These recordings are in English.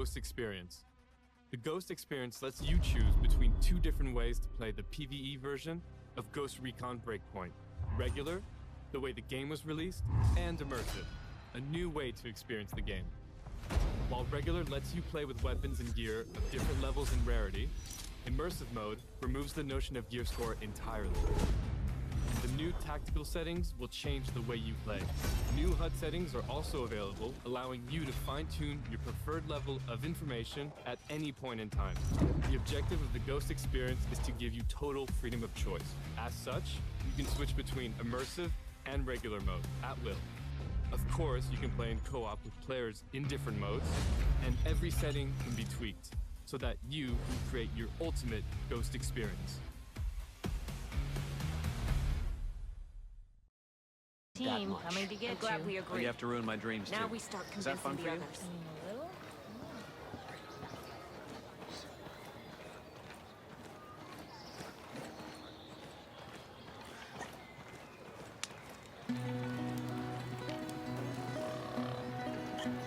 Ghost Experience. The Ghost Experience lets you choose between two different ways to play the PvE version of Ghost Recon Breakpoint. Regular, the way the game was released, and immersive, a new way to experience the game. While regular lets you play with weapons and gear of different levels and rarity, immersive mode removes the notion of gear score entirely. The new tactical settings will change the way you play. New HUD settings are also available, allowing you to fine-tune your preferred level of information at any point in time. The objective of the Ghost Experience is to give you total freedom of choice. As such, you can switch between immersive and regular mode at will. Of course, you can play in co-op with players in different modes, and every setting can be tweaked so that you can create your ultimate Ghost Experience. Team coming to get I'm glad we you. agree. You have to ruin my dreams, Now too. we start Is that fun convincing the for you? others.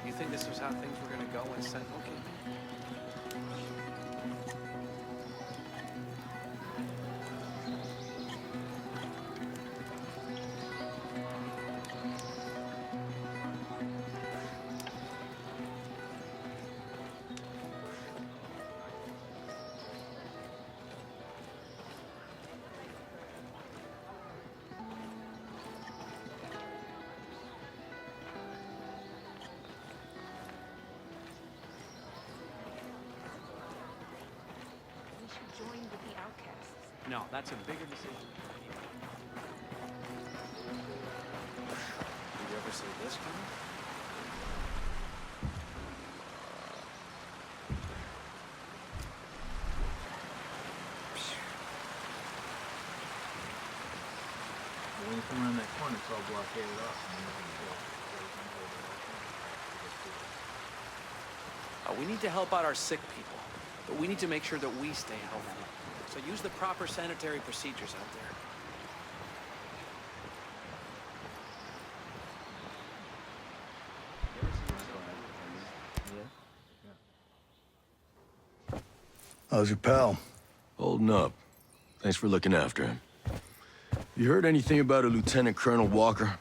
You think this was how things were gonna go when Sentinel came in? We should join with the outcasts. No, that's a bigger decision. Did you ever see this coming? When you come around that corner, it's all blockaded off. We need to help out our sick people, but we need to make sure that we stay healthy. So use the proper sanitary procedures out there. How's your pal? Holding up. Thanks for looking after him. You heard anything about a Lieutenant Colonel Walker?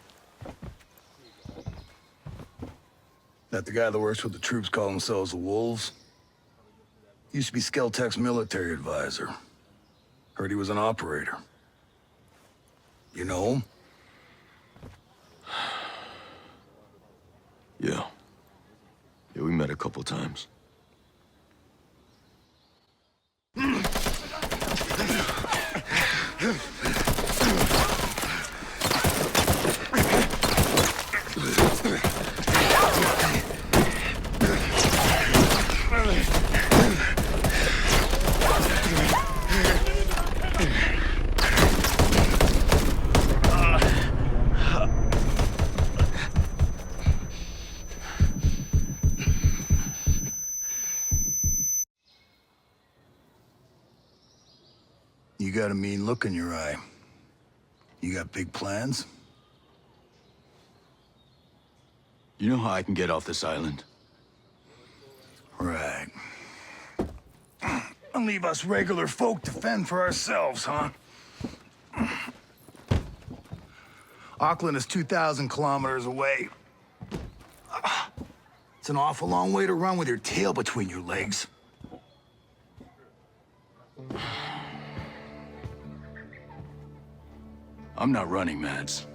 That the guy that works with the troops call themselves the Wolves? Used to be Skeltech's military advisor. Heard he was an operator. You know him? Yeah. Yeah, we met a couple times. You got a mean look in your eye. You got big plans? You know how I can get off this island? Right. And leave us regular folk to fend for ourselves, huh? Auckland is 2,000 kilometers away. It's an awful long way to run with your tail between your legs. I'm not running, Mads.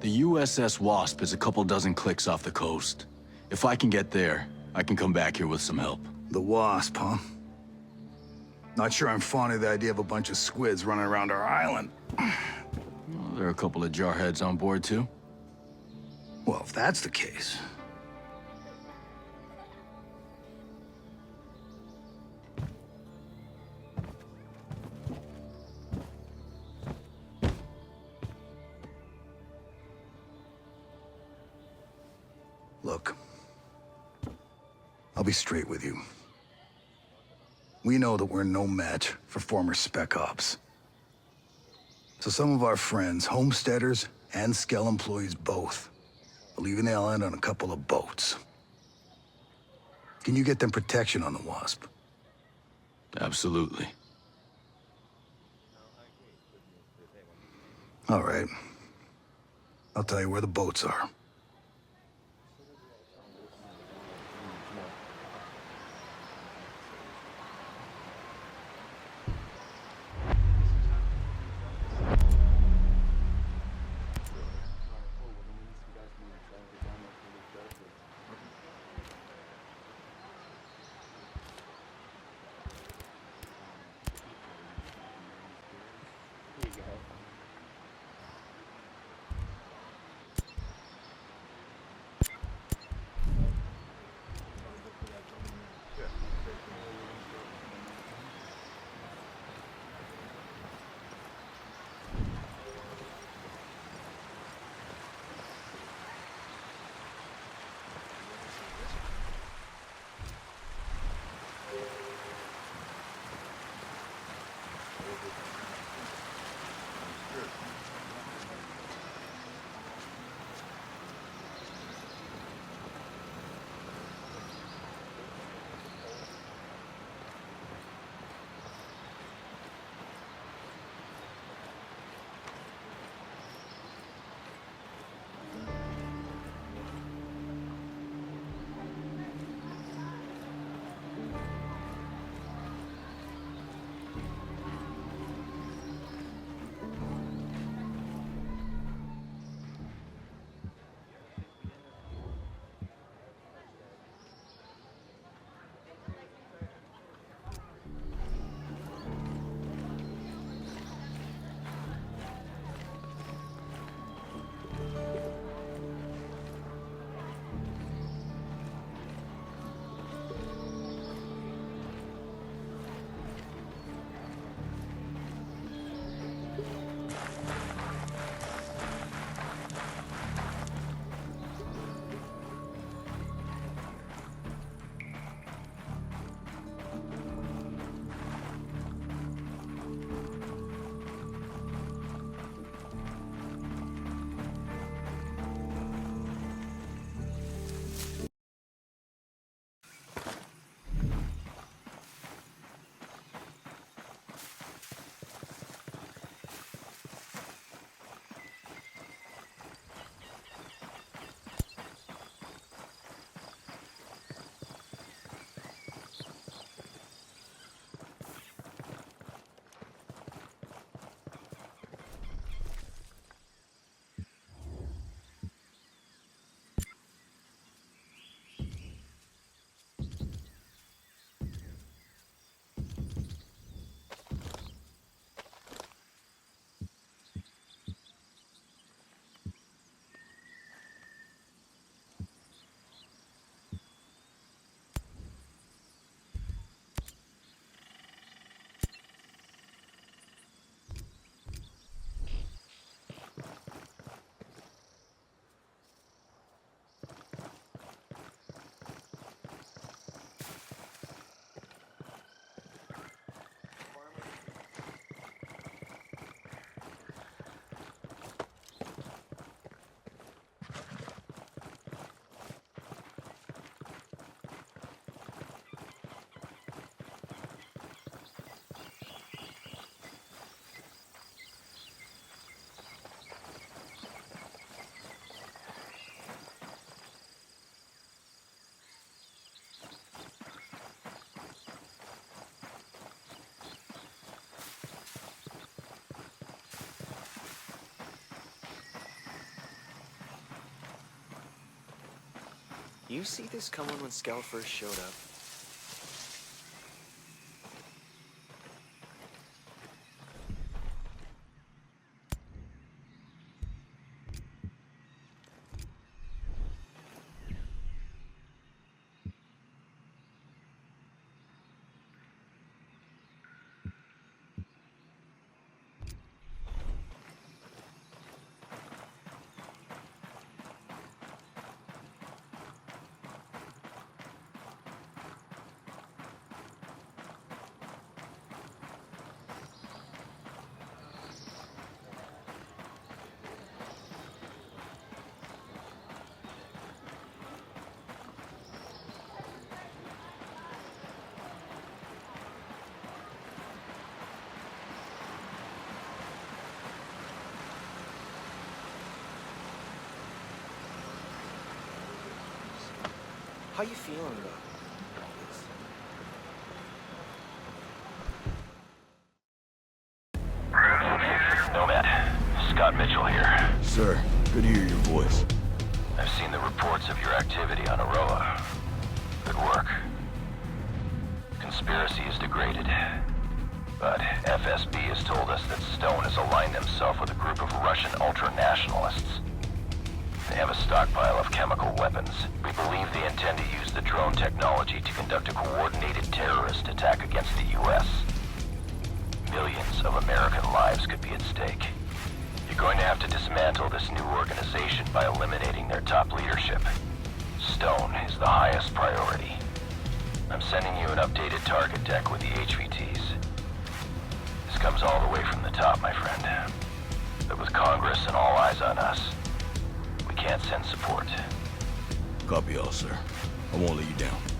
The USS Wasp is a couple dozen clicks off the coast. If I can get there, I can come back here with some help. The Wasp, huh? Not sure I'm fond of the idea of a bunch of squids running around our island. Well, there are a couple of jarheads on board, too. Well, if that's the case... Look, I'll be straight with you. We know that we're no match for former Spec Ops. So some of our friends, homesteaders and Skell employees both, are leaving the island on a couple of boats. Can you get them protection on the Wasp? Absolutely. All right. I'll tell you where the boats are. You see this coming when Skell first showed up? How you feeling, though? Nomad, Scott Mitchell here. Sir, good to hear your voice. I've seen the reports of your activity on Aroa. Good work. Conspiracy is degraded. But FSB has told us that Stone has aligned himself with a group of Russian ultra-nationalists. They have a stockpile of chemical weapons. We believe they intend to use the drone technology to conduct a coordinated terrorist attack against the U.S. Millions of American lives could be at stake. You're going to have to dismantle this new organization by eliminating their top leadership. Stone is the highest priority. I'm sending you an updated target deck with the HVTs. This comes all the way from the top, my friend. But with Congress and all eyes on us, we can't send support. Copy all, sir. I won't let you down.